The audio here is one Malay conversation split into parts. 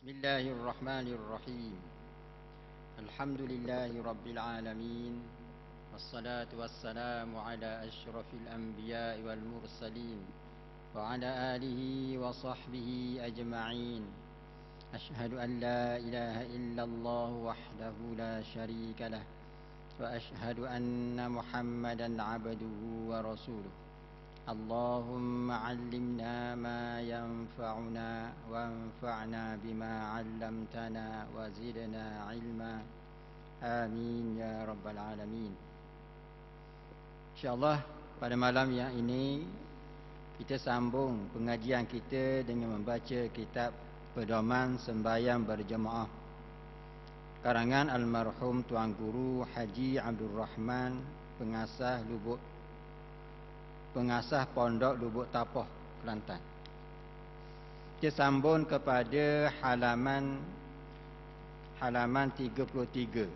Bismillahirrahmanirrahim. Alhamdulillahi rabbil alamin. Wassalatu wassalamu ala asyrafil anbiya'i wal mursalin wa ala alihi wa sahbihi ajma'in. Ashhadu an la ilaha illallah wahdahu la syarika lah wa ashhadu anna Muhammadan abduhu wa rasuluh. Allahumma 'allimna ma yanfa'una wanfa'na bima 'allamtana wa zidna 'ilma. Amin ya rabbal alamin. InsyaAllah pada malam yang ini kita sambung pengajian kita dengan membaca kitab Pedoman Sembahyang Berjemaah karangan almarhum Tuan Guru Haji Abdul Rahman, pengasah Pondok Lubuk Tapoh, Kelantan. Kita sambung kepada halaman 33.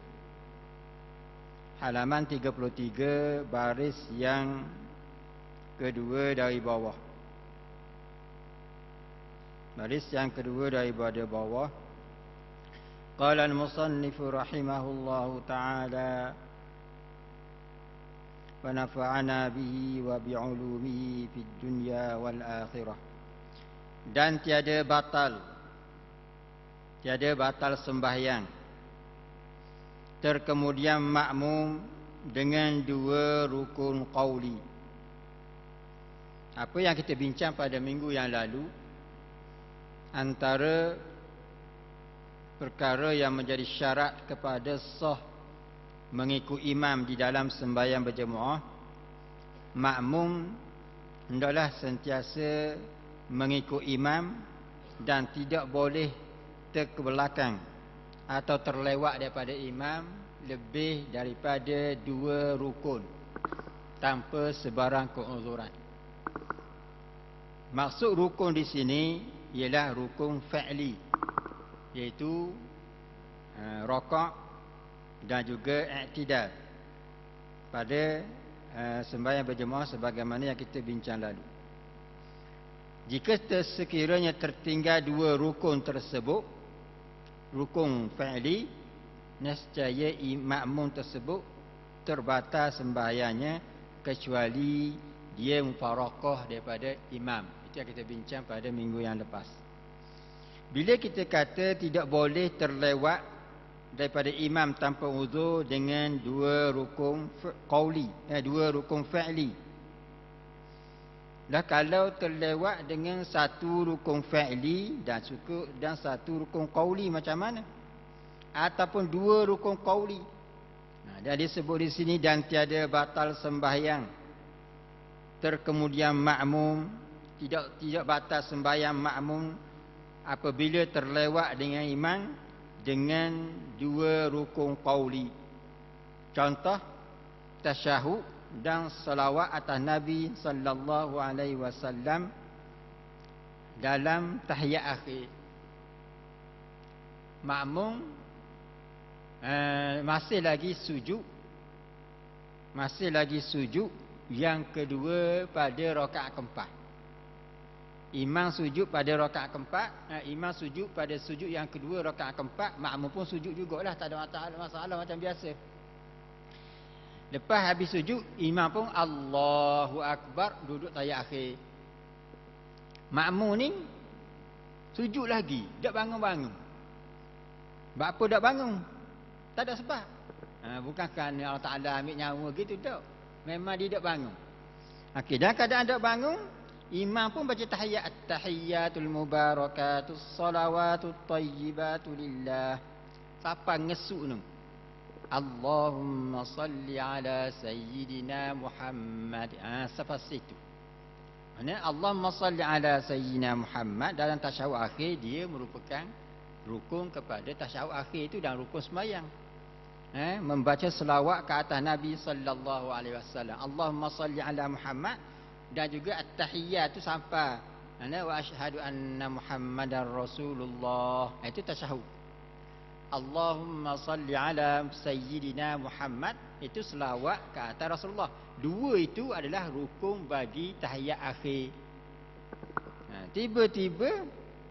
Halaman 33 baris yang kedua dari bawah. Baris yang kedua daripada bawah. Qala al-musannif rahimahullahu ta'ala wa nafa'ana bihi wa bi'ulumihi fid dunya wal akhirah. Dan tiada batal sembahyang terkemudian makmum dengan dua rukun qauli. Apa yang kita bincang pada minggu yang lalu, antara perkara yang menjadi syarat kepada sah mengikut imam di dalam sembahyang berjemaah, makmum hendaklah sentiasa mengikut imam dan tidak boleh terkebelakang atau terlewat daripada imam lebih daripada dua rukun tanpa sebarang keuzuran. Maksud rukun di sini ialah rukun fa'li, iaitu rakaat dan juga i'tidal pada sembahyang berjemaah sebagaimana yang kita bincang lalu. Jika sekiranya tertinggal dua rukun tersebut, rukun fa'li, nescaya makmum tersebut terbatal sembahyangnya kecuali dia mufaraqah daripada imam. Itu yang kita bincang pada minggu yang lepas. Bila kita kata tidak boleh terlewat daripada imam tanpa uzur dengan dua rukun qauli, dua rukun fa'li. Dah kalau terlewat dengan satu rukun fa'li dan satu rukun qauli macam mana? Ataupun dua rukun qauli. Dan disebut di sini dan tiada batal sembahyang terkemudian makmum, tidak batal sembahyang makmum apabila terlewat dengan imam dengan dua rukun qauli. Contoh tasyahud dan salawat atas Nabi sallallahu alaihi wasallam dalam tahiyat akhir. Makmum masih lagi sujud yang kedua pada rakaat keempat. Imam sujud pada rakaat keempat, imam sujud pada sujud yang kedua rakaat keempat, makmum pun sujud jugalah, tak ada masalah macam biasa. Lepas habis sujud, imam pun Allahu Akbar, duduk tahiyat akhir. Makmum ni sujud lagi, tak bangun-bangun. Sebab apa tak bangun? Tak ada sebab. Bukan kerana Allah Ta'ala ambil nyawa gitu, tak. Memang dia tak bangun. Okey, dalam keadaan tak bangun, imam pun baca tahiyat, at-tahiyyatul mubarakatus salawatut tayyibatu lillah. Siapa ngesuk tu? Allahumma salli ala sayyidina Muhammad. Sampai situ. Maksudnya Allahumma salli ala sayyidina Muhammad dalam tasyahud akhir, dia merupakan rukun kepada tasyahud akhir itu dan rukun sembahyang. Membaca selawat ke atas Nabi sallallahu alaihi wasallam. Allahumma salli ala Muhammad. Dan juga at-tahiyyat itu sampai wa asyhadu anna Muhammadar Rasulullah. Itu tasyahud. Allahumma salli ala sayyidina Muhammad, itu selawat ke atas Rasulullah. Dua itu adalah rukun bagi tahiyat akhir. Tiba-tiba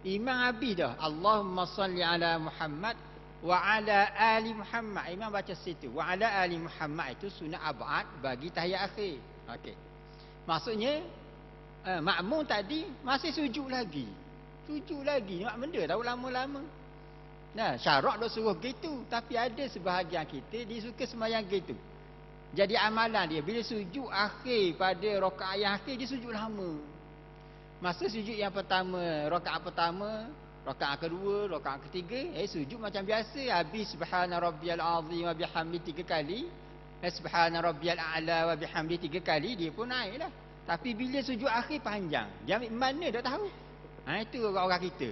Imam habis dah. Allahumma salli ala Muhammad wa ala ali Muhammad. Imam baca situ. Wa ala ali Muhammad itu sunat abad bagi tahiyat akhir. Okey. Maksudnya makmum tadi masih sujud lagi. Sujud lagi. Nak benda tahu lama-lama. Nah, syarak dah suruh gitu, tapi ada sebahagian kita dia suka sembahyang gitu. Jadi amalan dia bila sujud akhir pada rakaat yang akhir dia sujud lama. Masa sujud yang pertama, rakaat kedua, rakaat ketiga, sujud macam biasa, habis subhana rabbiyal azim wa bihamdi 3 kali, subhana rabbiyal a'la wa bihamdi 3 kali, dia pun naiklah. Tapi bila sujud akhir panjang, dia ambil mana dah tahu. Itu orang kita.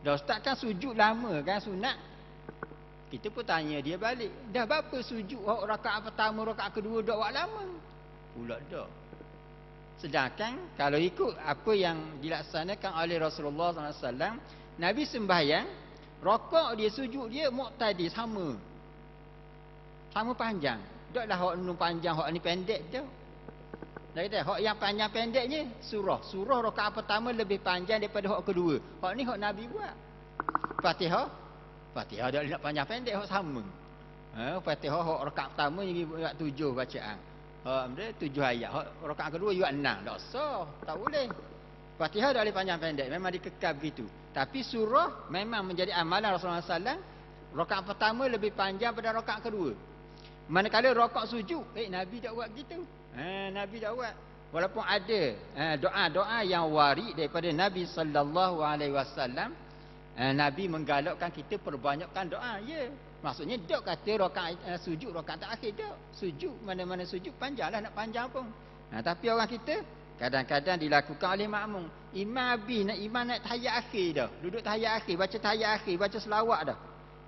Dah ustaz kan sujud lama kan sunat. Kita pun tanya dia balik, dah berapa sujud rakaat pertama, rakaat kedua dak buat lama? Pula dak. Sedangkan kalau ikut apa yang dilaksanakan oleh Rasulullah SAW, Nabi sembahyang, rakaat dia sujud dia muqtadi sama. Sama panjang. Taklah hak nu panjang, hak ni pendek dah. Dah kata hak yang panjang pendeknya surah. Surah rakaat pertama lebih panjang daripada hak kedua. Hak ni hak Nabi buat. Fatihah dak nak panjang pendek hak sama. Fatihah hak rakaat pertama jadi 7 bacaan. 7 ayat. Rakaat kedua juga 6. Tak sah. Tak boleh. Fatihah dah boleh panjang pendek. Memang dikekal begitu. Tapi surah memang menjadi amalan Rasulullah SAW. Rakaat pertama lebih panjang pada rakaat kedua. Manakala rakaat sujud, Nabi tak buat begitu. Nabi tak buat. Walaupun ada doa-doa yang warid daripada Nabi SAW. Nabi menggalakkan kita perbanyakkan doa. Ya. Maksudnya dok kata rakaat sujud rakaat terakhir dok. Sujud mana-mana sujud panjanglah nak panjang pun. Tapi orang kita kadang-kadang dilakukan oleh makmum. Imam habis nak tahiyat akhir dah. Duduk tahiyat akhir, baca tahiyat akhir, baca selawat dah.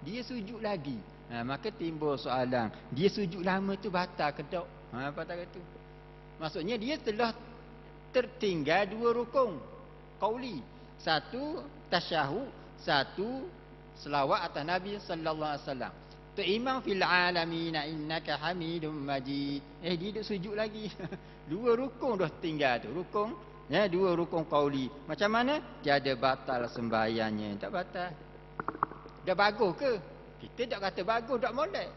Dia sujud lagi. Maka timbul soalan, dia sujud lama tu batal ke tak? Batal ke tu? Maksudnya dia telah tertinggal 2 rukun qauli. 1 tasyahud, 1 selawat atas Nabi sallallahu alaihi wasallam. Tu imam fil alamin innaka hamidum majid. Dia duduk sujud lagi. 2 rukun dah tinggal tu. Rukun 2 rukun qauli. Macam mana? Tiada batal sembahyangnya. Tak batal. Dah bagus ke? Kita tak kata bagus, tak molek.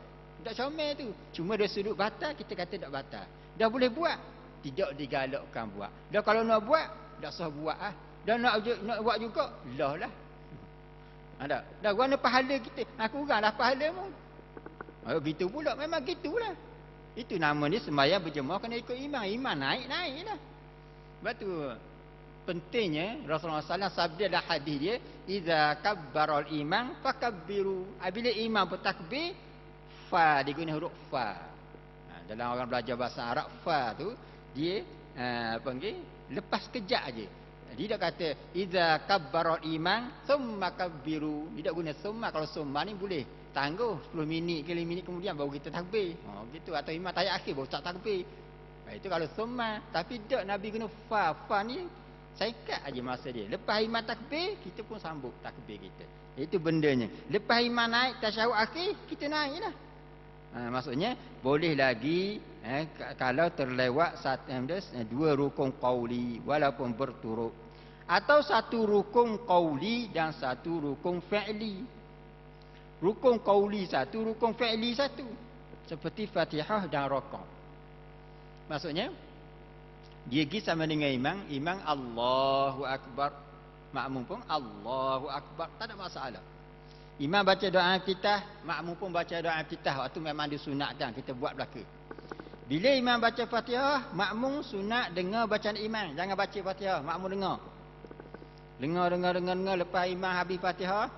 Tak comel tu. Cuma dia sudut batal, kita kata tak batal. Dah boleh buat, tidak digalakkan buat. Dah kalau nak buat, dah sah buat Dah nak buat juga, lah. Ada. Dah guna pahala kita. Kuranglah pahalamu. Begitu pula, memang gitulah. Itu nama ni sembahyang berjemaah kena ikut imam. Imam naik-naiklah. Sebab tu pentingnya Rasulullah SAW sabda dalam hadis dia, "Idza kabbaral imam fakabbiru." Bila imam bertakbir, fa diguna huruf fa. Dalam orang belajar bahasa Arab, fa tu dia lepas kejap aje. Dia tak kata idza kabbaral imam thumma kabbiru. Dia tak guna summa. Kalau summa ni boleh tangguh 10 minit ke 5 minit kemudian baru kita takbir. Gitu atau imam tahiyat akhir baru start takbir. Itu kalau summa. Tapi tak, Nabi guna fa. Fa ni saikat aja masa dia. Lepas imam takbir, kita pun sambung takbir kita. Itu bendanya. Lepas imam naik tasyahud akhir, kita naiklah. Maksudnya boleh lagi kalau terlewat 2 rukun qauli walaupun berturut, atau 1 rukun qauli dan 1 rukun fi'li. Rukun qauli 1, rukun fi'li 1. Seperti Fatihah dan rakaat. Maksudnya dia pergi sama dengan imam Allahu Akbar, makmum pun Allahu Akbar, tak ada masalah. Imam baca doa iftitah, makmum pun baca doa iftitah. Waktu memang disunatkan kita buat belaka. Bila imam baca Fatihah, makmum sunat dengar bacaan imam. Jangan baca Fatihah, makmum dengar. Dengar. Lepas imam habis Fatihah,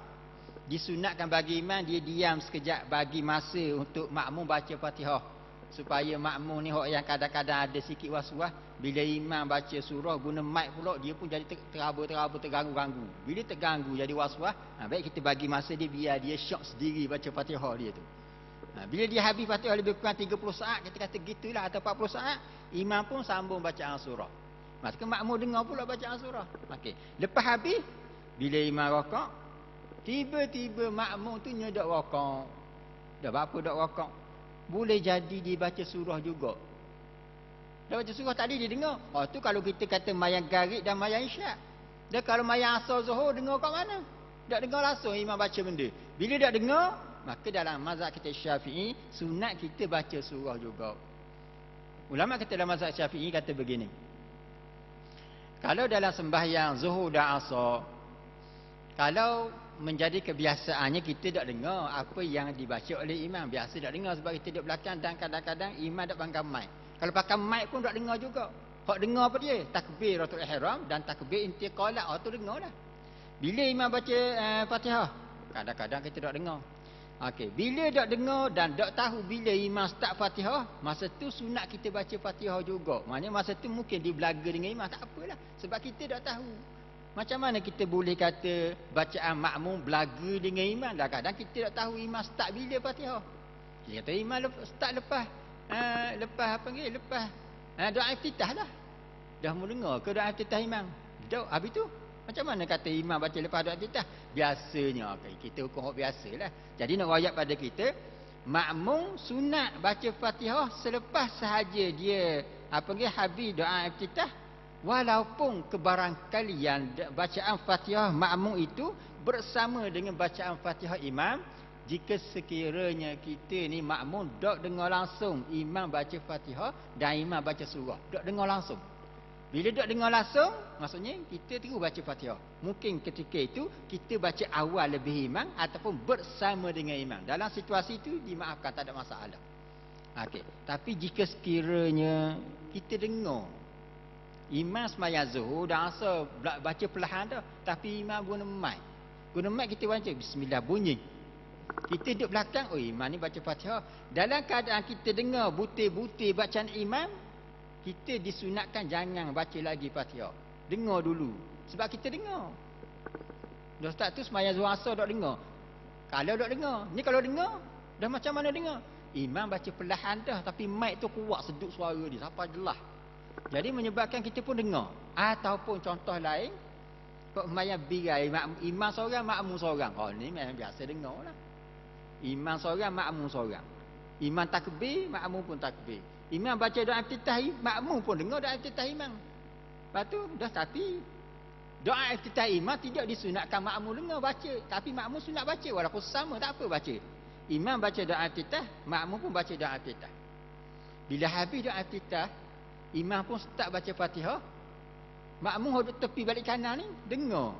disunatkan bagi imam dia diam sekejap, bagi masa untuk makmum baca Fatihah. Supaya makmum ni yang kadang-kadang ada sikit was-was, bila imam baca surah guna mic pula, dia pun jadi terganggu. Bila terganggu jadi was-was, baik kita bagi masa dia biar dia syok sendiri baca Fatihah dia tu. Bila dia habis Fatihah lebih kurang 30 saat, kita kata gitulah, atau 40 saat, imam pun sambung bacaan surah. Maka makmum dengar pula bacaan surah. Okey. Lepas habis, bila imam rakaat, tiba-tiba makmum tu nyedak rakaat. Dah berapa dak rakaat? Boleh jadi dia baca surah juga. Dah baca surah tadi dia dengar. Tu kalau kita kata mayang garik dan mayang isyak. Dia kalau maya asar Zuhur dengar kat mana? Tak dengar langsung imam baca benda. Bila tak dengar, maka dalam mazhab kita Syafi'i, sunat kita baca surah juga. Ulama kata dalam mazhab Syafi'i kata begini. Kalau dalam sembahyang Zuhur dan Asar, kalau menjadi kebiasaannya kita tak dengar apa yang dibaca oleh imam. Biasa tak dengar sebab kita duduk belakang dan kadang-kadang imam tak pakai mic. Kalau pakai mic pun tak dengar juga. Hak dengar apa dia? Takbiratul ihram dan takbir intiqalah. Tu dengar dah. Bila imam baca Fatihah, kadang-kadang kita tak dengar. Okey, bila tak dengar dan tak tahu bila imam start Fatihah, masa tu sunat kita baca Fatihah juga. Maknanya masa tu mungkin dia belaga dengan imam, tak apalah sebab kita tak tahu. Macam mana kita boleh kata bacaan makmum belaga dengan imam? Kadang-kadang kita tak tahu imam start bila Fatihah. Dia kata imam start lepas apa panggil? Lepas doa iftitah dah. Dah mau dengar ke doa iftitah imam? Dah habis tu macam mana kata imam baca lepas doa iftitah? Biasanya kita hukum biasalah. Jadi nak wayak pada kita, makmum sunat baca Fatihah selepas sahaja dia habis doa iftitah, walaupun kebarangkalian bacaan Fatihah makmum itu bersama dengan bacaan Fatihah imam. Jika sekiranya kita ni makmum tak dengar langsung imam baca Fatihah dan imam baca surah, tak dengar langsung. Bila tak dengar langsung, maksudnya kita terus baca Fatihah. Mungkin ketika itu kita baca awal lebih imam ataupun bersama dengan imam. Dalam situasi itu dimaafkan, tak ada masalah. Okey. Tapi jika sekiranya kita dengar imam sembahyang Zuhur dan Asar baca perlahan dah, tapi imam guna mic. Guna mic kita baca bismillah bunyi. Kita duduk belakang, imam ni baca Fatihah. Dalam keadaan kita dengar butir-butir bacaan imam, kita disunatkan jangan baca lagi Fatihah. Dengar dulu. Sebab kita dengar. Dah start tu sembahyang Zuhur Asar tak dengar. Kalau tak dengar, ni kalau dengar, dah macam mana dengar? Imam baca perlahan dah, tapi mic tu kuat sedut suara dia sampai jelas. Jadi menyebabkan kita pun dengar. Ataupun contoh lain, sembahyang birai, imam seorang, makmum seorang. Ni memang biasa dengar lah. Imam seorang, makmum seorang. Imam takbir, makmum pun takbir. Imam baca doa iftitah, makmum pun dengar doa iftitah imam. Lepas tu dah, tapi doa iftitah imam tidak disunatkan makmum dengar baca, tapi makmum sunat baca walaupun sama tak apa baca. Imam baca doa iftitah, makmum pun baca doa iftitah. Bila habis doa iftitah, imam pun start baca Fatihah. Makmum duduk tepi balik kanan ni dengar.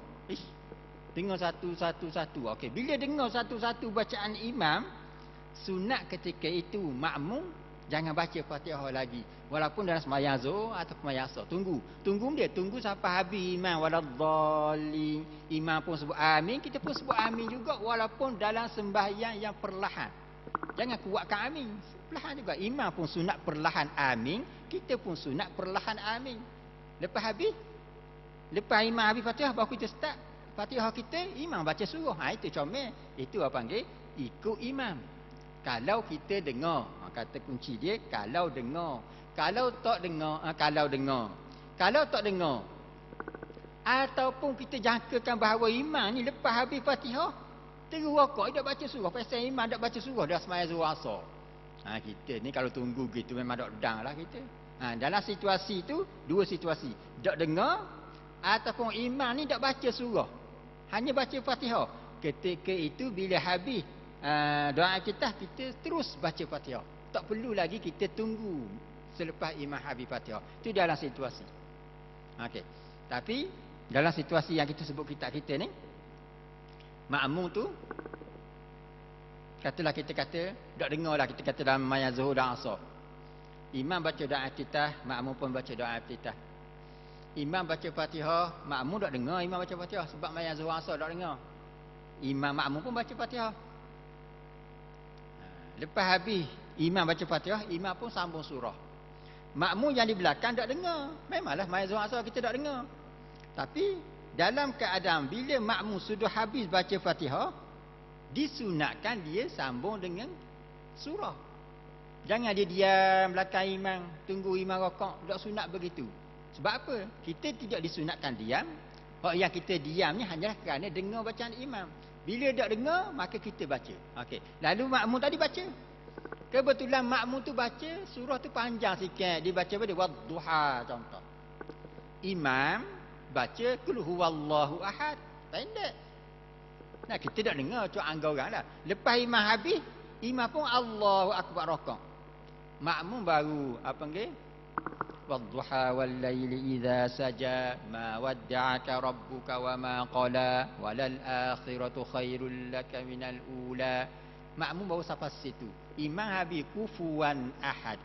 Dengar satu-satu. Okey, bila dengar satu-satu bacaan imam, sunat ketika itu makmum jangan baca Fatihah lagi. Walaupun dalam sembahyang Zuhur atau sembahyang Asar. Tunggu sampai habis imam waladhdallin. Imam pun sebut amin, kita pun sebut amin juga walaupun dalam sembahyang yang perlahan. Jangan kuatkan amin. Perlahan juga. Imam pun sunat perlahan amin, kita pun sunat perlahan amin. Lepas imam habis Fatihah baru kita start Fatihah kita, imam baca surah. Itu comel. Itu apa panggil? Ikut imam. Kalau kita dengar, kata kunci dia, kalau dengar. Kalau tak dengar, Kalau tak dengar, ataupun kita jangkakan bahawa imam ni lepas habis Fatihah, terus rokok, dia baca surah. Pasal imam tak baca surah, dah sembahyang Zuhur Asar. Kita ni kalau tunggu gitu memang tak dedang lah kita. Dalam situasi tu, dua situasi. Tak dengar, ataupun imam ni tak baca surah. Hanya baca Fatihah. Ketika itu bila habis doa kita terus baca Fatihah. Tak perlu lagi kita tunggu selepas imam habis Fatihah. Itu dalam situasi. Okey. Tapi dalam situasi yang kita sebut kita ni, makmum tu katalah kita kata tak dengarlah, kita kata dalam sembahyang Zuhur dan Asar. Imam baca doa iftitah, makmum pun baca doa iftitah. Imam baca Fatihah, makmum tak dengar imam baca Fatihah sebab sembahyang Zuhur Asar tak dengar. Imam makmum pun baca Fatihah. Lepas habis imam baca Fatihah, imam pun sambung surah. Makmum yang di belakang tak dengar. Memanglah sembahyang Zuhur Asar kita tak dengar. Tapi dalam keadaan bila makmum sudah habis baca Fatihah, disunatkan dia sambung dengan surah. Jangan dia diam belakang imam, tunggu imam rokok. Tak sunat begitu. Sebab apa? Kita tidak disunatkan diam. Yang kita diam ni hanyalah kerana dengar bacaan imam. Bila tak dengar, maka kita baca. Okey. Lalu makmum tadi baca. Kebetulan makmum tu baca, surah tu panjang sikit. Dia baca apa dia? Wadduha contoh. Imam baca kul huwallahu ahad. Pendek. Nah, kita tak dengar tu anggar orang lah. Lepas imam habis, imam pun Allahu akbar rakaat. Makmum baru apa panggil? Wadduha wal laili idza saja ma wadda'aka rabbuka wa ma qala walal akhiratu khairul laka minal ula. Makmum baru sampai situ. Imam habis kufuwan ahad.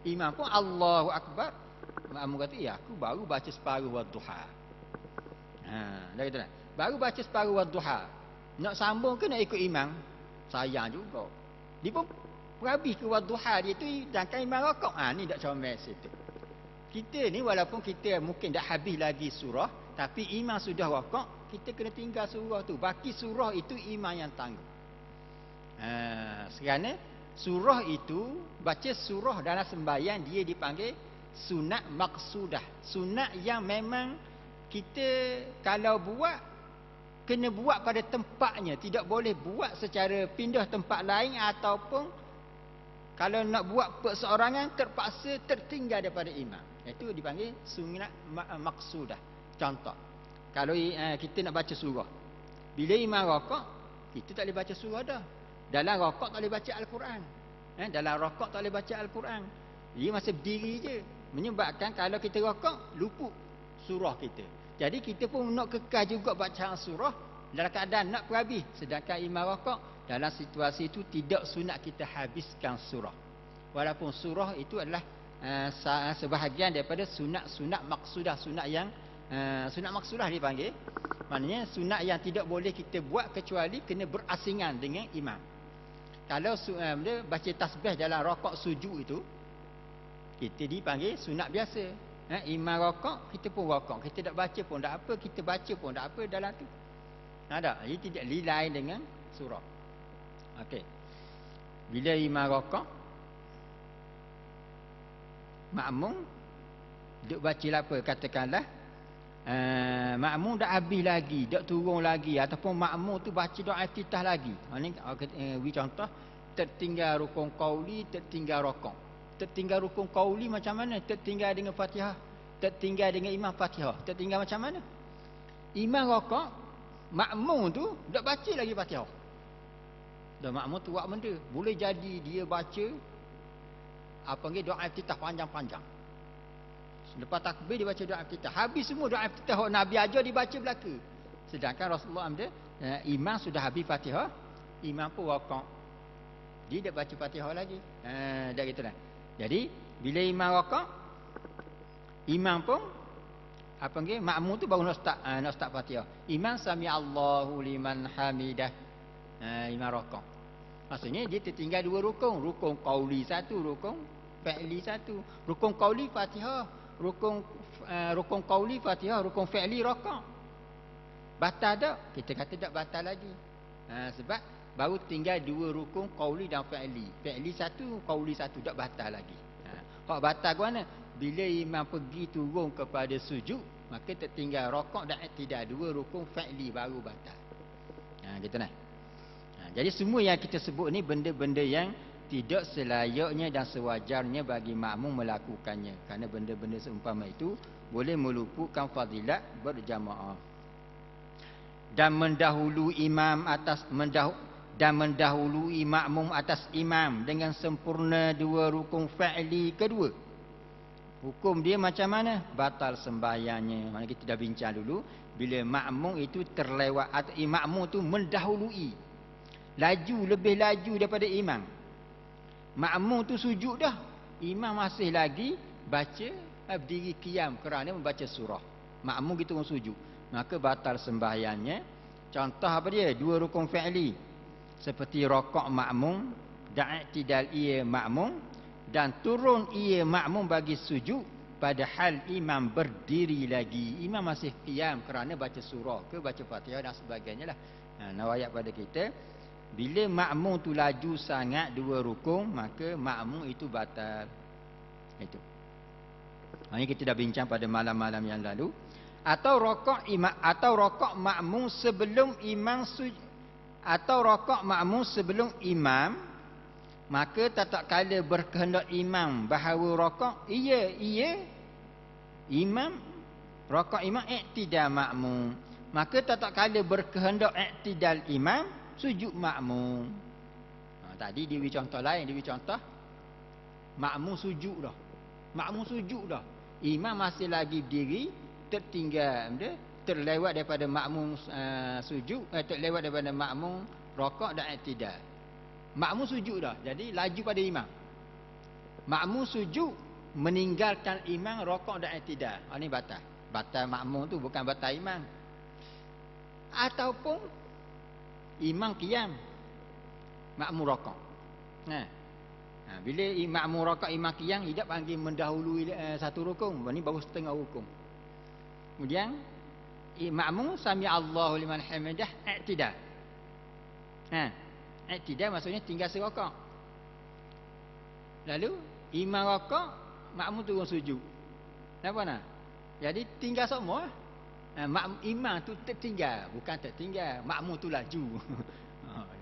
Imam pun Allahu akbar. Makmum kata, ya aku baru baca separuh wadduha. Dah kata dah. Baru baca separuh wadduha. Nak sambung ke nak ikut imam? Sayang juga. Dia pun habis ke wadduha dia tu, sedangkan imam rakaat. Ni tak comel situ. Kita ni walaupun kita mungkin dah habis lagi surah, tapi imam sudah rakaat, kita kena tinggal surah tu. Baki surah itu imam yang tanggung. Kerana surah itu, baca surah dalam sembahyang dia dipanggil sunat maqsudah. Sunat yang memang kita kalau buat, kena buat pada tempatnya. Tidak boleh buat secara pindah tempat lain, ataupun kalau nak buat perseorangan terpaksa tertinggal daripada imam. Itu dipanggil sunat maqsudah. Contoh, kalau kita nak baca surah, bila imam rakaat, kita tak boleh baca surah dah. Dalam rakaat tak boleh baca Al-Quran. Dalam rakaat tak boleh baca Al-Quran. Dia masih berdiri je. Menyebabkan kalau kita rakaat, luput surah kita. Jadi kita pun nak kekal juga bacaan surah dalam keadaan nak perhabis. Sedangkan imam rakaat, dalam situasi itu tidak sunat kita habiskan surah. Walaupun surah itu adalah sebahagian daripada sunat maksudah. Sunat maksudah dipanggil. Maknanya sunat yang tidak boleh kita buat kecuali kena berasingan dengan imam. Kalau baca tasbih dalam rakaat sujud itu, kita dipanggil sunat biasa. Imam rakaat, kita pun rakaat. Kita tak baca pun tak apa, kita baca pun tak apa dalam tu. Ada, ia tidak lain dengan surah. Okey. Bila imam rakaat, makmum duk baca apa? Katakanlah makmum dah habis lagi, dah turun lagi, ataupun makmum tu baca doa iftitah lagi. Ni contoh, tertinggal rukun qauli, tertinggal rakaat. Tertinggal rukun qauli macam mana? Tertinggal dengan Fatihah. Tertinggal dengan imam Fatihah. Tertinggal macam mana? Imam rakaat, makmum tu dah baca lagi Fatihah. Dah makmum tu buat benda. Boleh jadi dia baca apa panggil doa iftitah panjang-panjang. Lepas takbir dia baca doa iftitah. Habis semua doa iftitah Nabi ajar dibaca belaka. Sedangkan Rasulullah imam sudah habis Fatihah, imam pun rakaat. Dia dah baca Fatihah lagi. Dah gitu dah. Jadi bila imam rakaat, imam pun apa panggil, makmum tu baru nak start Fatihah. Imam sami Allahu liman hamidah. Imam rakaat. Maksudnya dia tertinggal dua rukun. Rukun qauli satu, rukun fi'li satu. Rukun qauli Fatihah, rukun qauli Fatihah, rukun fi'li rakaat. Batal tak? Kita kata tak batal lagi. Sebab baru tinggal dua rukun qauli dan fi'li. Fi'li satu, qauli satu, tak batal lagi. Hak batal ke mana? Bila imam pergi turun kepada sujud, maka tertinggal rakaat dan tidak dua rukun fi'li baru batal. Gitu nah. Jadi semua yang kita sebut ni benda-benda yang tidak selayaknya dan sewajarnya bagi makmum melakukannya. Kerana benda-benda seumpama itu boleh meluputkan fadilat berjamaah. Dan mendahului makmum atas imam dengan sempurna dua rukun fi'li kedua. Hukum dia macam mana? Batal sembahyangnya. Mana kita dah bincang dulu, bila makmum itu terlewat atau makmum tu mendahului, lebih laju daripada imam. Makmum tu sujud dah, imam masih lagi baca, berdiri qiyam kerana membaca surah. Makmum gitu orang sujud, maka batal sembahyangnya. Contoh apa dia? Dua rukun fi'li seperti rakaat makmum dan i'tidal ia makmum, dan turun ia makmum bagi sujud padahal imam berdiri lagi. Imam masih qiyam kerana baca surah ke baca Fatihah dan sebagainya lah. Nawayat pada kita, bila makmum tu laju sangat dua rukun, maka makmum itu batal. Itu. Ini kita dah bincang pada malam-malam yang lalu. Atau rakaat makmum sebelum imam atau rakaat makmum sebelum imam, maka tak kala berkehendak imam bahawa rakaat, imam rokok imam, iktidal makmum. Maka tak kala berkehendak iktidal imam, sujud makmum. Tadi dia beri contoh lain, dia beri contoh makmum sujud dah. Makmum sujud dah. Imam masih lagi berdiri, tertinggal, terlewat daripada makmum sujud, terlewat daripada makmum rokok dan iktidal. Makmum sujud dah. Jadi laju pada imam. Makmum sujud meninggalkan imam rokok dan iktidal. Ini batal. Batal makmum tu bukan batal imam. Ataupun imam qiyam, makmum rokok. Bila makmum rokok, imam qiyam, tidak panggil mendahului satu rukun. Ini baru setengah rukun. Kemudian makmum sami Allahu liman hamidah, iktidal. Iktidal maksudnya tinggal serokok. Lalu imam rokok, makmum turun sujud. Kenapa nak? Jadi tinggal semua. Imam tu tertinggal, bukan tertinggal. Makmum tu laju.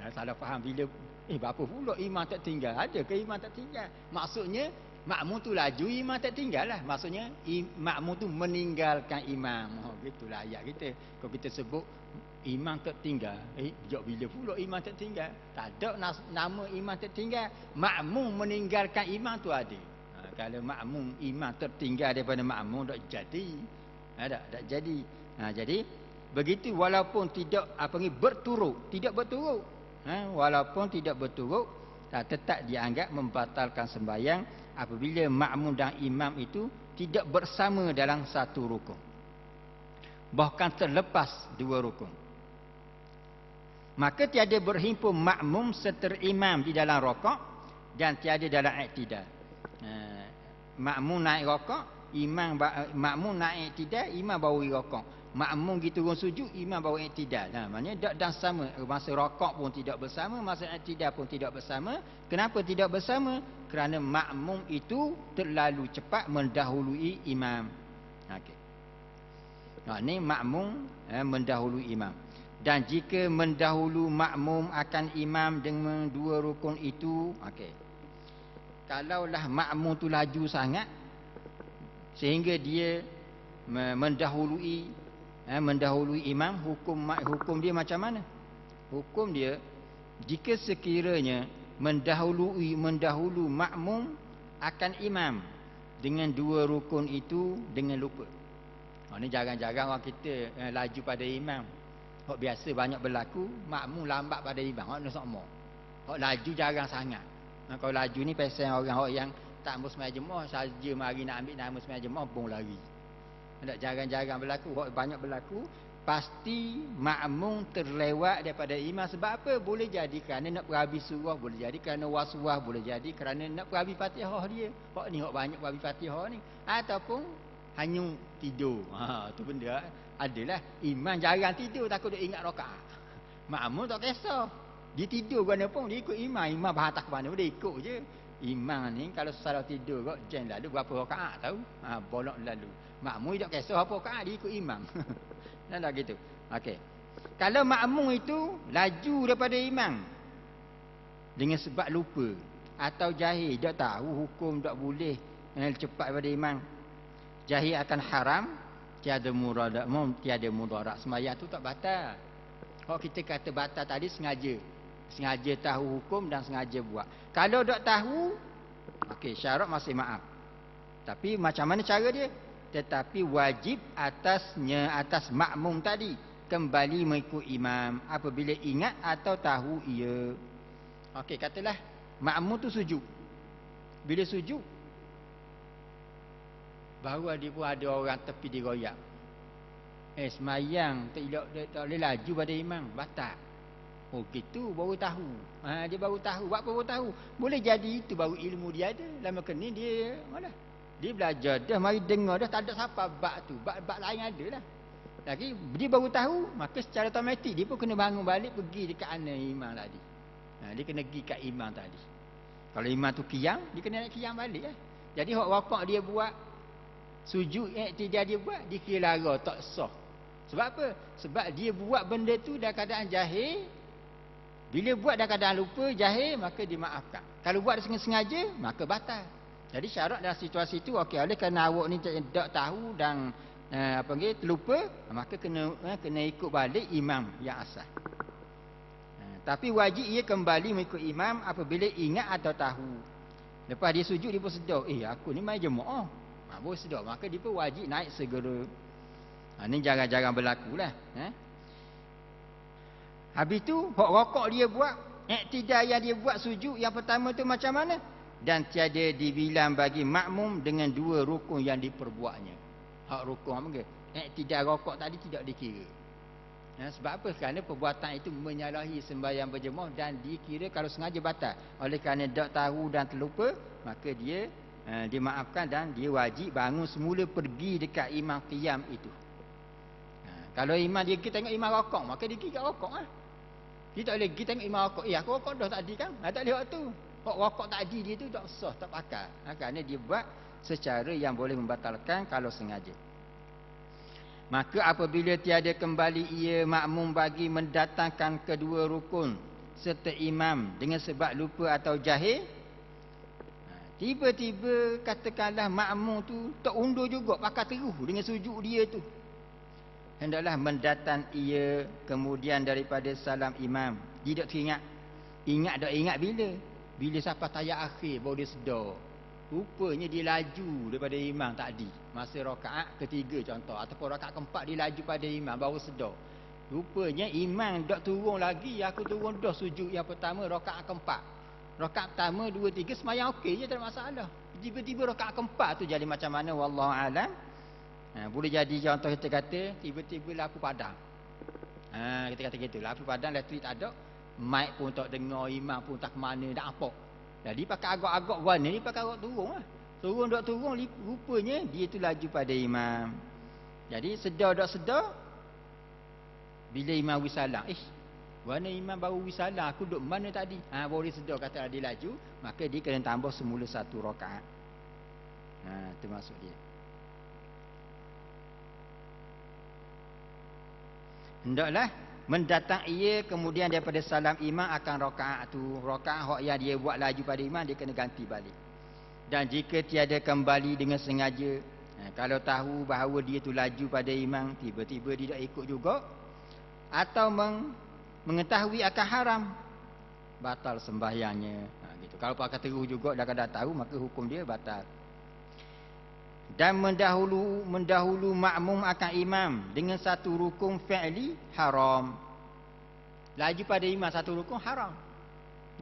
Jangan salah faham bila berapa pula imam tertinggal? Ada ke imam tertinggal? Maksudnya makmum tu laju, imam tertinggal lah. Maksudnya makmum tu meninggalkan imam. Gitulah ayat kita. Kalau kita sebut imam tertinggal, bila pula imam tertinggal? Tak ada nama imam tertinggal. Makmum meninggalkan imam tu ada. Kalau makmum imam tertinggal daripada makmum, tak jadi. Tak jadi. Jadi begitu, walaupun tidak berturut, walaupun tidak berturut, tetap dianggap membatalkan sembahyang apabila makmum dan imam itu tidak bersama dalam satu rukun, bahkan terlepas dua rukun. Maka tiada berhimpun makmum serta imam di dalam rokok dan tiada dalam iktidal. Makmum naik rokok, makmum naik iktidal, imam baru rokok. Makmum gitu turun sujud, imam baru iktidal. Maknanya dan sama, masa rokok pun tidak bersama, masa iktidal pun tidak bersama. Kenapa tidak bersama? Kerana makmum itu terlalu cepat mendahului imam. Okey. Ini makmum mendahului imam. Dan jika mendahulu makmum akan imam dengan dua rukun itu, kalaulah makmum tu laju sangat sehingga dia mendahului imam, hukum dia macam mana? Hukum dia, jika sekiranya mendahulu makmum akan imam dengan dua rukun itu dengan lupa. Ini jarang-jarang orang kita laju pada imam. Hak biasa banyak berlaku, makmum lambat pada imam. Hak sama. Hak laju jarang sangat. Kalau laju ni pasal orang yang tak ambil sembahyang jemaah, saja mari nak ambil nama sembahyang jemaah pun lari. Tak jarang-jarang berlaku. Hak banyak berlaku, pasti makmum terlewat daripada imam. Sebab apa? Boleh jadi kerana nak berhabis surah, boleh jadi kerana waswah, boleh jadi kerana nak berhabis Fatihah dia. Hak ni hak banyak berhabis Fatihah ni. Ataupun hanya tidur. Tu benda adalah imam jarang tidur, takut dia ingat rakaat. Makmum tak kisah. Dia tidur mana pun dia ikut imam. Imam berhantar ke mana pun dia ikut je. Imam ni kalau salah tidur kok jam lalu berapa rakaat tahu? Bolak lalu. Makmum tak kisah apa rakaat, dia ikut imam. Dan dah gitu. Okey. Kalau makmum itu laju daripada imam dengan sebab lupa atau jahil, tak tahu hukum tak boleh cepat daripada imam, jahil akan haram, tiada mudarat, sembahyang tu tak batal. Kalau kita kata batal tadi sengaja tahu hukum dan sengaja buat. Kalau tak tahu, syarat masih maaf. Tapi macam mana cara dia? Tetapi wajib atas makmum tadi kembali mengikut imam apabila ingat atau tahu ia. Katalah makmum tu sujud. Bila sujud, baru dia pun ada orang tepi diroyak. Semayang tak boleh laju pada imam, batal. Gitu baru tahu. Dia baru tahu. Buat apa baru tahu? Boleh jadi itu baru ilmu dia ada. Lama kena dia dia belajar dah, mari dengar dah, tak ada siapa bab tu. Bab lain ada lah. Lagi dia baru tahu, maka secara otomatik dia pun kena bangun balik pergi dekat ana imam tadi. Dia kena pergi kat imam tadi. Kalau imam tu qiyam, dia kena naik qiyam balik lah. Jadi hak rakaat dia buat, sujud iktidal dia buat, dikira lara tak sah. Sebab apa? Sebab dia buat benda tu dalam keadaan jahil. Bila buat dalam keadaan lupa, jahil, maka dimaafkan. Kalau buat sengaja, maka batal. Jadi syarat dalam situasi itu, oleh kerana awak ni tak tahu dan terlupa, maka kena ikut balik imam yang asal. Tapi wajib ia kembali mengikut imam apabila ingat atau tahu. Lepas dia sujud, dia pun sedar, aku ni main jemaah. Boleh sedar, maka dia pun wajib naik segera. Ini jarang-jarang berlaku lah. Habis tu, hak rokok dia buat, iktidal yang dia buat sujud yang pertama tu macam mana? Dan tiada dibilang bagi makmum dengan dua rukun yang diperbuatnya. Hak rukun apa ke? Iktidal rokok tadi tidak dikira. Sebab apa? Kerana perbuatan itu menyalahi sembahyang berjemaah dan dikira kalau sengaja batal. Oleh kerana tak tahu dan terlupa, maka dia dimaafkan dan dia wajib bangun semula pergi dekat imam qiyam itu. Kalau imam dia kita tengok imam rokok, maka dia pergi kat rokok lah. Dia tak boleh pergi tengok imam rokok. Aku rokok dah tadi kan? Tak boleh waktu. Rokok tadi dia tu tak sah, tak pakai. Kerana dia buat secara yang boleh membatalkan kalau sengaja. Maka apabila tiada kembali ia makmum bagi mendatangkan kedua rukun serta imam dengan sebab lupa atau jahil, tiba-tiba katakanlah makmum tu tak undur juga, pakai terus dengan sujud dia tu, hendaklah mendatang ia kemudian daripada salam imam. Dia tak teringat. Ingat bila sampai tayat akhir baru dia sedar. Rupanya dia laju daripada imam tadi. Masa rakaat ketiga contoh, ataupun rakaat keempat dia laju pada imam baru sedar. Rupanya imam tak turun lagi, aku turun dah sujud yang pertama rakaat keempat. Rakaat pertama 2 3 semayang okey je, tak ada masalah. Tiba-tiba rakaat keempat tu jadi macam mana wallahu alam. Boleh jadi contoh kita kata tiba-tiba lampu padam. Kita kata gitu, lampu padam, elektrik tak ada, mic pun tak dengar, imam pun tak ke mana, dah apa. Jadi pakai agak-agak warna ni, pakai agak turun lah. Turun tak turun, rupanya dia tu laju pada imam. Jadi sedar tak sedar, bila imam wisalam, warna imam baru wisalam, aku duduk mana tadi? Baru dia sedar, kata dia laju, maka dia kena tambah semula 1 rakaat. Itu maksud dia. Hendaklah mendatang ia kemudian daripada salam imam akan rakaat tu. Rakaat hak yang dia buat laju pada imam, dia kena ganti balik. Dan jika tiada kembali dengan sengaja, kalau tahu bahawa dia tu laju pada imam, tiba-tiba dia tak ikut juga, atau mengetahui akan haram, batal sembahyangnya. Gitu. Kalau pakai terus juga dah tahu, maka hukum dia batal. Dan mendahulu makmum akan imam dengan satu rukun fi'li haram. Laju pada imam satu rukun haram.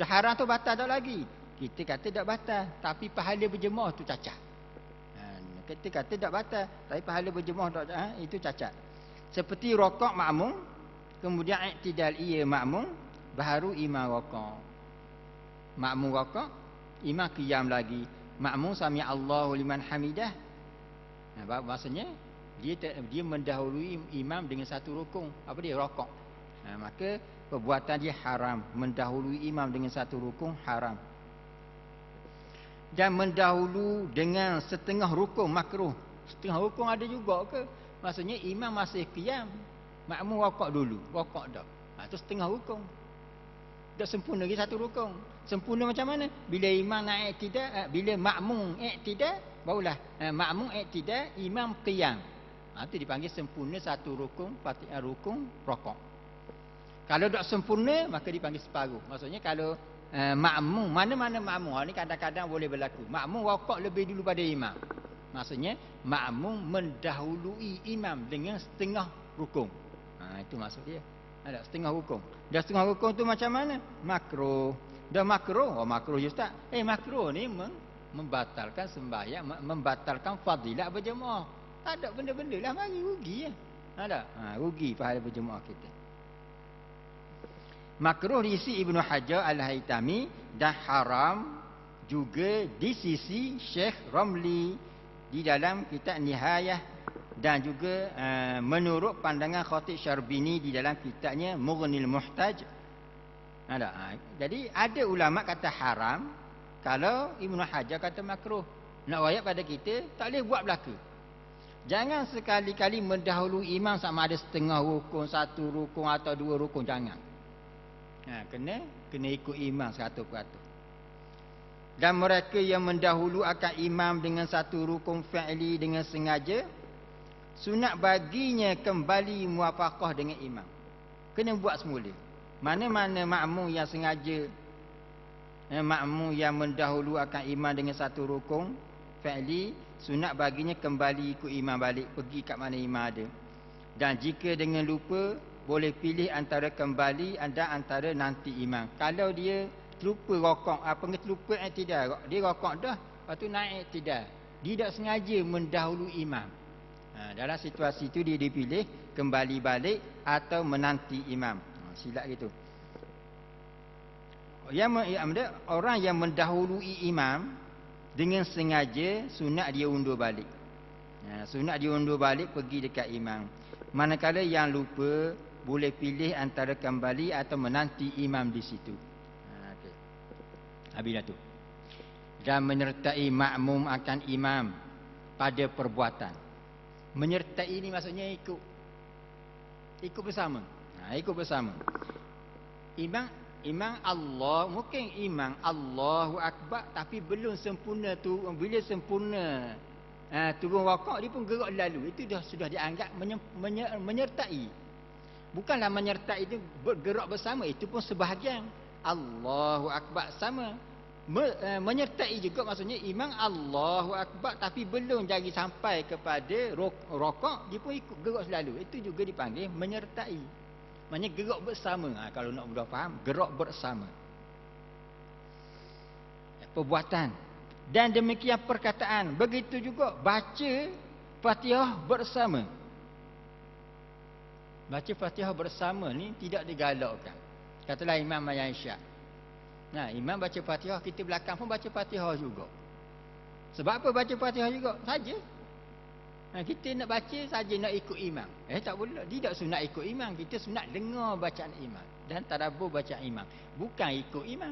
Dah haram tu batal tak lagi. Kita kata tak batal, tapi pahala berjemaah tu cacat. Kita kata tak batal, tapi pahala berjemaah itu cacat. Seperti rokok makmum, kemudian iktidal ia makmum, baru imam rokok. Makmum rokok, imam qiyam lagi. Makmum sami Allahu liman hamidah. Maksudnya dia mendahului imam dengan satu rukun. Apa dia? Rokok. Maka perbuatan dia haram. Mendahului imam dengan satu rukun haram. Dan mendahulu dengan setengah rukun makruh. Setengah rukun ada juga ke? Maksudnya imam masih qiyam, makmum rokok dulu. Rokok dah. Itu setengah rukun. Tak sempurna lagi satu rukun. Sempurna macam mana? Bila imam naik iktidal, bila makmum iktidal, barulah makmum iktidal, imam qiyam. Itu dipanggil sempurna satu rukun, rukun rokok. Kalau tak sempurna, maka dipanggil separuh. Maksudnya kalau makmum, mana-mana makmum, ini kadang-kadang boleh berlaku. Makmum rokok lebih dulu pada imam. Maksudnya makmum mendahului imam dengan setengah rukun. Itu maksud dia. Ada setengah rukun. Dah setengah rukun tu macam mana? Makruh. Dah makruh. Makruh je Ustaz. Makruh ni membatalkan sembahyang, membatalkan fadilat berjemaah. Tak ada benda-benda lah, mari rugi ya. Ada. Rugi pahala berjemaah kita. Makruh di sisi Ibnu Hajar Al-Haytami dan haram juga di sisi Syekh Ramli di dalam kitab Nihayah, dan juga menurut pandangan Khatib Syarbini di dalam kitabnya Mughnil Muhtaj. Jadi ada ulama kata haram, kalau Ibnu Hajar kata makruh. Nak wayak pada kita, tak boleh buat belaka. Jangan sekali-kali mendahului imam sama ada setengah rukun, satu rukun atau dua rukun, jangan. Kena ikut imam 100%. Dan mereka yang mendahulu akan imam dengan satu rukun fi'li dengan sengaja, sunat baginya kembali muwafaqah dengan imam. Kena buat semula. Mana-mana makmum yang sengaja, makmum yang mendahulu akan imam dengan satu rukun fi'li, sunat baginya kembali ikut imam balik, pergi kat mana imam ada. Dan jika dengan lupa, boleh pilih antara kembali dan antara nanti imam. Kalau dia terlupa rokok, terlupa i'tidal, dia rokok dah, lepas tu naik i'tidal, dia tak sengaja mendahului imam. Dalam situasi itu dia dipilih kembali balik atau menanti imam. Silap gitu. Orang yang mendahului imam dengan sengaja, sunat dia undur balik. Sunat dia undur balik pergi dekat imam. Manakala yang lupa, boleh pilih antara kembali atau menanti imam di situ. Okay. Habis dah tu. Dan menyertai makmum akan imam pada perbuatan. Menyertai ini maksudnya ikut bersama. Ikut bersama. Imam Allah, mungkin imam Allahu Akbar, tapi belum sempurna tu. Bila sempurna turun rakaat, dia pun gerak lalu. Itu sudah dianggap menyertai. Bukanlah menyertai itu bergerak bersama, itu pun sebahagian. Allahu Akbar sama. Menyertai juga maksudnya imam Allahu Akbar, tapi belum jadi sampai kepada rakaat, dia pun ikut gerak selalu. Itu juga dipanggil menyertai. Maksudnya gerak bersama. Kalau nak mudah faham, gerak bersama. Perbuatan. Dan demikian perkataan. Begitu juga baca Fatihah bersama. Baca Fatihah bersama ni tidak digalakkan. Katalah Imam Mayan Isyak. Imam baca Fatihah, kita belakang pun baca Fatihah juga. Sebab apa baca Fatihah juga? Saja. Kita nak baca saja, nak ikut imam. Tak boleh. Tidak sunat ikut imam. Kita sunat dengar bacaan imam dan tadabbur bacaan imam, bukan ikut imam.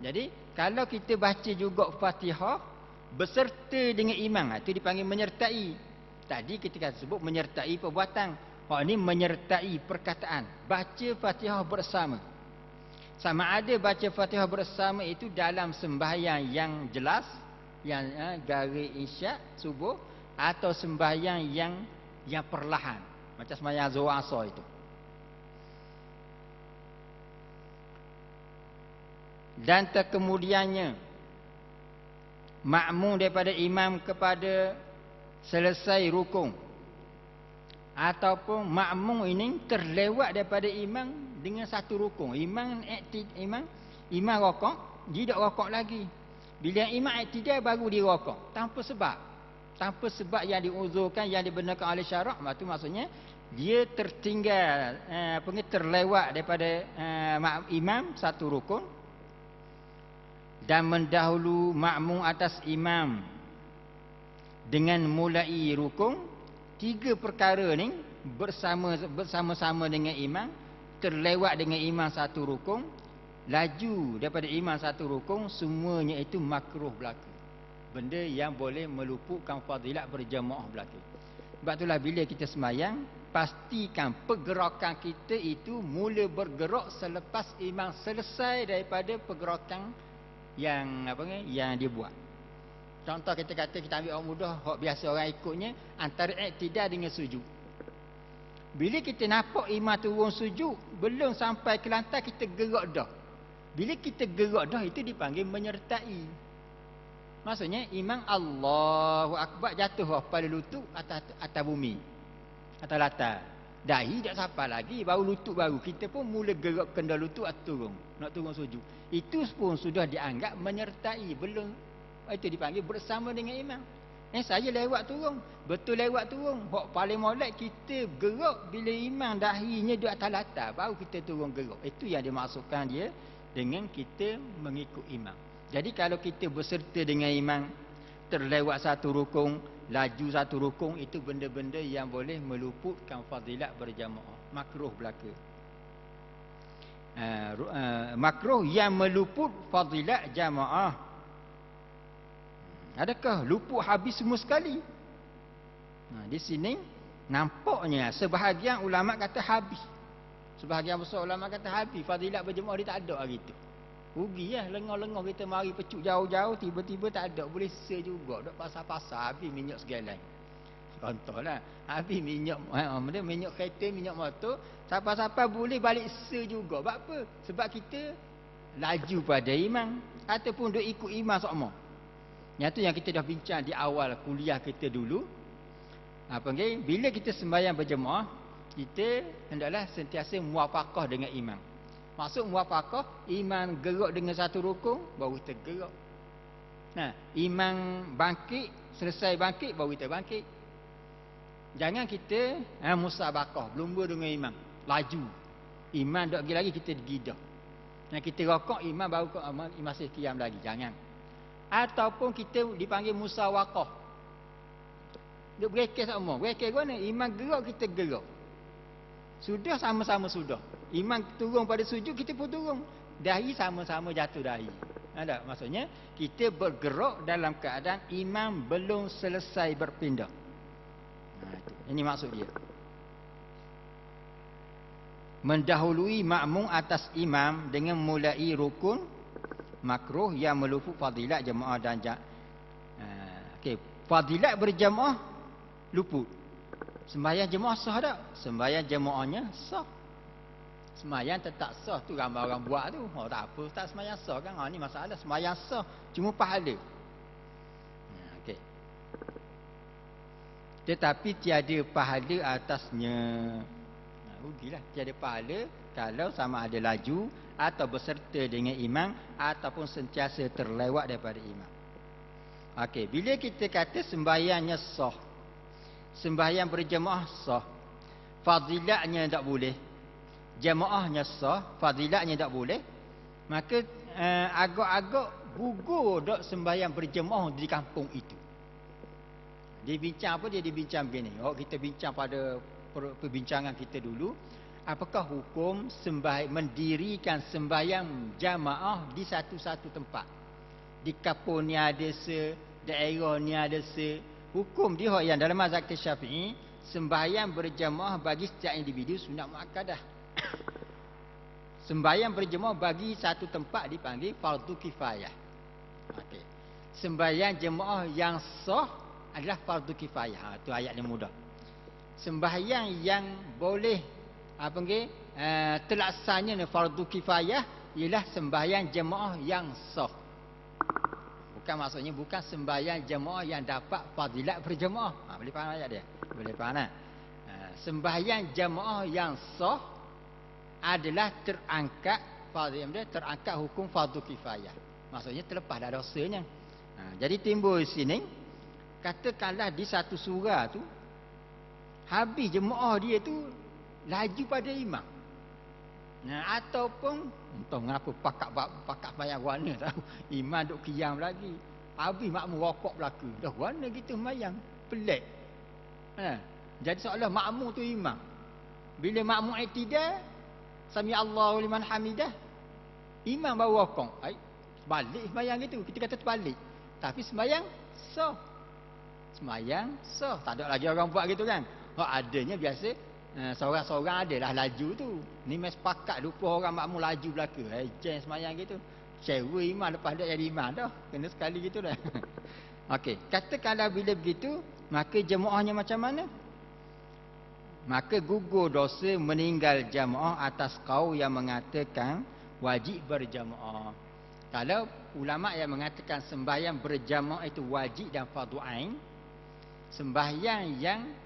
Jadi kalau kita baca juga Fatihah beserta dengan imam, itu dipanggil menyertai. Tadi kita sebut menyertai perbuatan. Ini menyertai perkataan. Baca Fatihah bersama. Sama ada baca Fatihah bersama itu dalam sembahyang yang jelas, yang garis isyak subuh, atau sembahyang yang perlahan, macam sembahyang Zuhur Asar itu. Dan terkemudiannya makmum daripada imam kepada selesai rukun, ataupun makmum ini terlewat daripada imam dengan satu rukun. Imam rokok, dia tak rokok lagi. Bila imam i'tidal baru dia rokok tanpa sebab. Tanpa sebab yang diuzurkan, yang dibenarkan oleh syarak. Itu maksudnya dia tertinggal, terlewat daripada imam satu rukun, dan mendahulu makmum atas imam dengan mulai rukun. Tiga perkara ni bersama-sama dengan imam, terlewat dengan imam satu rukun, laju daripada imam satu rukun, semuanya itu makruh berlaku. Benda yang boleh meluputkan fadilat berjamaah berlaku. Sebab itulah bila kita sembahyang, pastikan pergerakan kita itu mula bergerak selepas imam selesai daripada pergerakan yang dia buat. Contoh kita kata, kita ambil orang mudah, hak biasa orang ikutnya, antara i'tidal dengan sujud. Bila kita nampak imam turun sujud, belum sampai ke lantai, kita gerak dah. Bila kita gerak dah, itu dipanggil menyertai. Maksudnya imam Allahu Akbar jatuh pada lutut atas bumi, atas latar. Dahi tak sampai lagi, baru lutut baru. Kita pun mula gerak kendal lutut atau turun, nak turun sujud. Itu pun sudah dianggap menyertai. Belum, itu dipanggil bersama dengan imam. Saya lewat turun, betul lewat turun. Hak paling molek kita gerak bila imam dahinya di atas latar, baru kita turun gerak. Itu yang dimaksudkan dia dengan kita mengikut imam. Jadi kalau kita berserta dengan imam, terlewat satu rukun, laju satu rukun, itu benda-benda yang boleh meluputkan fadilat berjamaah. Makruh berlaku. Makruh yang meluput fadilat jamaah. Adakah luput habis semua sekali? Di sini nampaknya sebahagian ulama kata habis. Sebahagian besar ulama kata habis. Fadilat berjamaah dia tak ada hari itu. Rugi lah, lengah-lengah kita mari pecuk jauh-jauh, tiba-tiba tak ada. Boleh sel juga, duk pasar-pasar, habis minyak segala. Contohlah, habis minyak minyak kereta, minyak motor, siapa-siapa boleh balik juga. Sebab apa? Sebab kita laju pada imam ataupun duk ikut imam sama. Yang tu yang kita dah bincang di awal kuliah kita dulu. Apa panggil? Bila kita sembahyang berjemaah, kita hendaklah sentiasa muwafaqah dengan imam. Maksud muwafaqah, imam gerak dengan satu rukun, baru kita gerak. Nah, imam bangkit, selesai bangkit, baru kita bangkit. Jangan kita musabaqah, berlumba dengan imam, laju. Imam dok pergi lagi, kita gidah. Nah, kita rokok, imam baru masih qiyam lagi. Jangan. Ataupun kita dipanggil musawaqah. Duk berekes semua. Berekes mana? Imam gerak, kita gerak. Sudah sama-sama sudah. Imam turun pada sujud, kita pun turun. Dahi sama-sama jatuh dahi. Ada maksudnya kita bergerak dalam keadaan imam belum selesai berpindah. Ini maksud dia. Mendahului makmum atas imam dengan mulai rukun makruh yang meluput fadilat jemaah dan okey, fadilat berjemaah luput. Sembahyang jemaah sah tak? Sembahyang jemaahnya sah. Sembahyang tetap sah tu ramai orang buat tu. Oh tak apa, tak sembahyang sah kan. Ni masalah sembahyang sah, cuma pahala. Okey. Tetapi tiada pahala atasnya. Rugilah, tiada pahala kalau sama ada laju atau berserta dengan imam ataupun sentiasa terlewat daripada imam. Okey, bila kita kata sembahyangnya sah, sembahyang berjemaah sah, fadilatnya tak boleh, jemaahnya sah, fadilatnya tak boleh, maka agak-agak gugur dok sembahyang berjemaah di kampung itu. Dia bincang apa? Dia dibincang begini. Kita bincang pada perbincangan kita dulu, apakah hukum mendirikan sembahyang jamaah di satu-satu tempat? Di kampung ni ada daerah ni ada hukum dia yang dalam mazhab Syafi'i, sembahyang berjamaah bagi setiap individu sunat muakkadah. Sembahyang berjemaah bagi satu tempat dipanggil fardu kifayah. Okey. Sembahyang jemaah yang sah adalah fardu kifayah. Itu ayat yang mudah. Sembahyang yang boleh terlaksana fardu kifayah ialah sembahyang jemaah yang sah. Bukan maksudnya bukan sembahyang jemaah yang dapat fadilat berjemaah. Boleh faham ayat dia? Boleh faham tak? Sembahyang jemaah yang sah adalah terangkat hukum fardu kifayah. Maksudnya terlepas dah dosanya. Jadi timbul di sini, katakanlah di satu surah tu habis jemaah dia tu laju pada imam. Ataupun entah mengapa pakak bayar warna tahu. Imam duk qiyam lagi. Habis makmum rokok belaka. Dah warna gitu sembahyang. Pelik. Jadi seolah makmum tu imam. Bila makmum i'tidal, sami Allahu liman hamidah, imam baru rokok. Balik sembahyang gitu. Kita kata terbalik. Tapi sembahyang sah. Sembahyang sah. Tak ada lagi orang buat gitu kan. Adanya biasa seorang-seorang adalah laju tu. Ni mes pakat 20 orang makmum laju belaka. Jeng sembahyang gitu. Cewa imam lepas dah jadi imam dah. Kena sekali gitu dah. Okey, katakanlah bila begitu, maka jemaahnya macam mana? Maka gugur dosa meninggal jemaah atas kaum yang mengatakan wajib berjemaah. Kalau ulama yang mengatakan sembahyang berjamaah itu wajib dan fardu ain, sembahyang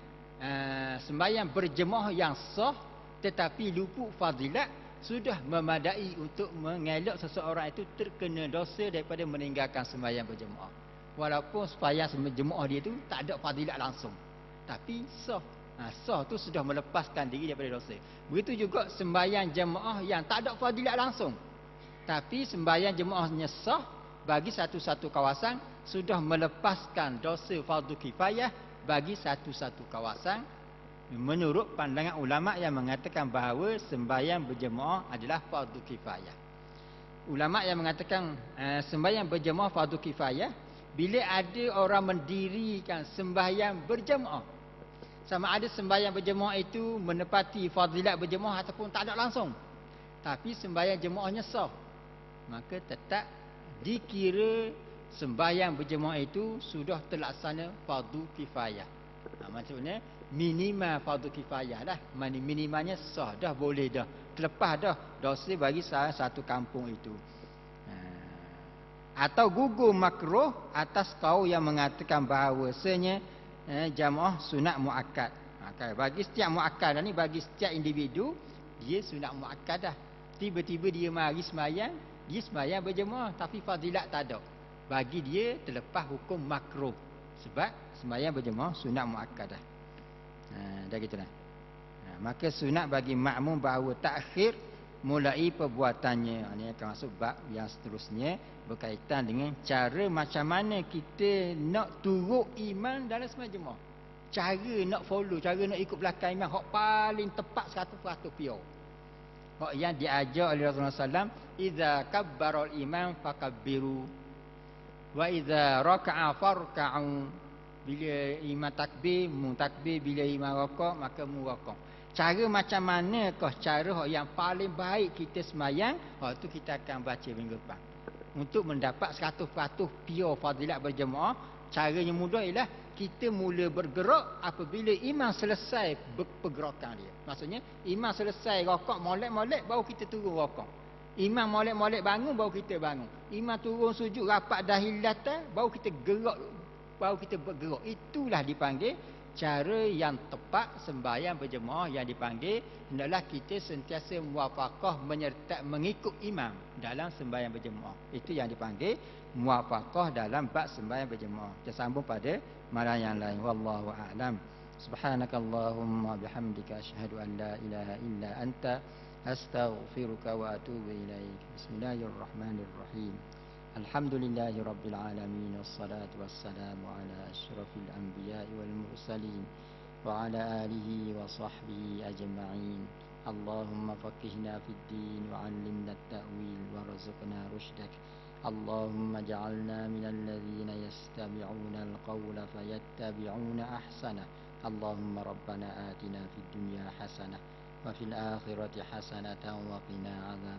berjemaah yang sah tetapi luput fadilat sudah memadai untuk mengelak seseorang itu terkena dosa daripada meninggalkan sembahyang berjemaah. Walaupun sembahyang berjemaah dia itu tak ada fadilat langsung, tapi sah. Sah tu sudah melepaskan diri daripada dosa. Begitu juga sembahyang jemaah yang tak ada fadilat langsung, tapi sembahyang jemaahnya sah bagi satu-satu kawasan, sudah melepaskan dosa fardu kifayah bagi satu-satu kawasan, menurut pandangan ulama yang mengatakan bahawa sembahyang berjemaah adalah fardu kifayah. Ulama yang mengatakan sembahyang berjemaah fardu kifayah bila ada orang mendirikan sembahyang berjemaah, sama ada sembahyang berjemaah itu menepati fadilat berjemaah ataupun tak ada langsung, tapi sembahyang jemaahnya sah, maka tetap dikira sembahyang berjemaah itu sudah terlaksana fardu kifayah. Maksudnya minima fardu kifayah lah. Minimanya sah dah, boleh dah. Terlepas dah dosa bagi salah satu kampung itu. Atau gugur makruh atas kaum yang mengatakan bahawasanya jamaah sunat muakkad. Bagi setiap muakkad ni, bagi setiap individu dia sunat muakkad dah. Tiba-tiba dia mari sembahyang, dia sembahyang berjemaah tapi fadilat tak ada. Bagi dia terlepas hukum makruh. Sebab sembahyang berjemaah sunat muakkad dah. Dah gitulah. Maka sunat bagi makmum bahawa takhir mulai perbuatannya. Ini akan masuk bab yang seterusnya berkaitan dengan cara macam mana kita nak turut imam dalam sembahyang jemaah. Cara nak follow, cara nak ikut belakang imam hak paling tepat 100% pure. Hak yang diajar oleh Rasulullah SAW, idza kabbara al-imam fakabbiru wa idza raka'a farka'u. Bila imam takbir, mu takbir, bila imam raka'a maka mu raka'a. Cara macam manakah cara yang paling baik kita sembahyang? Tu kita akan baca minggu depan. Untuk mendapat 100% pure fadilat berjemaah, caranya mudah ialah kita mula bergerak apabila imam selesai pergerakan dia. Maksudnya imam selesai rakaat molek-molek baru kita turun rakaat. Imam molek-molek bangun baru kita bangun. Imam turun sujud rapat dahilatan baru kita gerak, baru kita bergerak. Itulah dipanggil cara yang tepat sembahyang berjemaah, yang dipanggil hendaklah kita sentiasa muwafaqah menyertai mengikut imam dalam sembahyang berjemaah. Itu yang dipanggil muwafaqah dalam bab sembahyang berjemaah. Kita sambung pada malam yang lain. Wallahu a'lam. Subhanakallahumma bihamdika asyhadu an la ilaha illa anta astaghfiruka wa atubu ilaik. Bismillahirrahmanirrahim. Alhamdulillahi Rabbil Alamin. Wassalatu wassalamu ala ashrafil anbiya'i wal mursalin wa ala alihi wa sahbihi ajma'in. Allahumma faqihna fid din wa 'allimna at-ta'wil warzuqna rushdak. Allahumma ja'alna minal ladzina yastami'una al-qawla fayattabi'una ahsana. Allahumma rabbana atina fid dunya hasanah wa fil akhirati hasanatan wa qina 'adzaban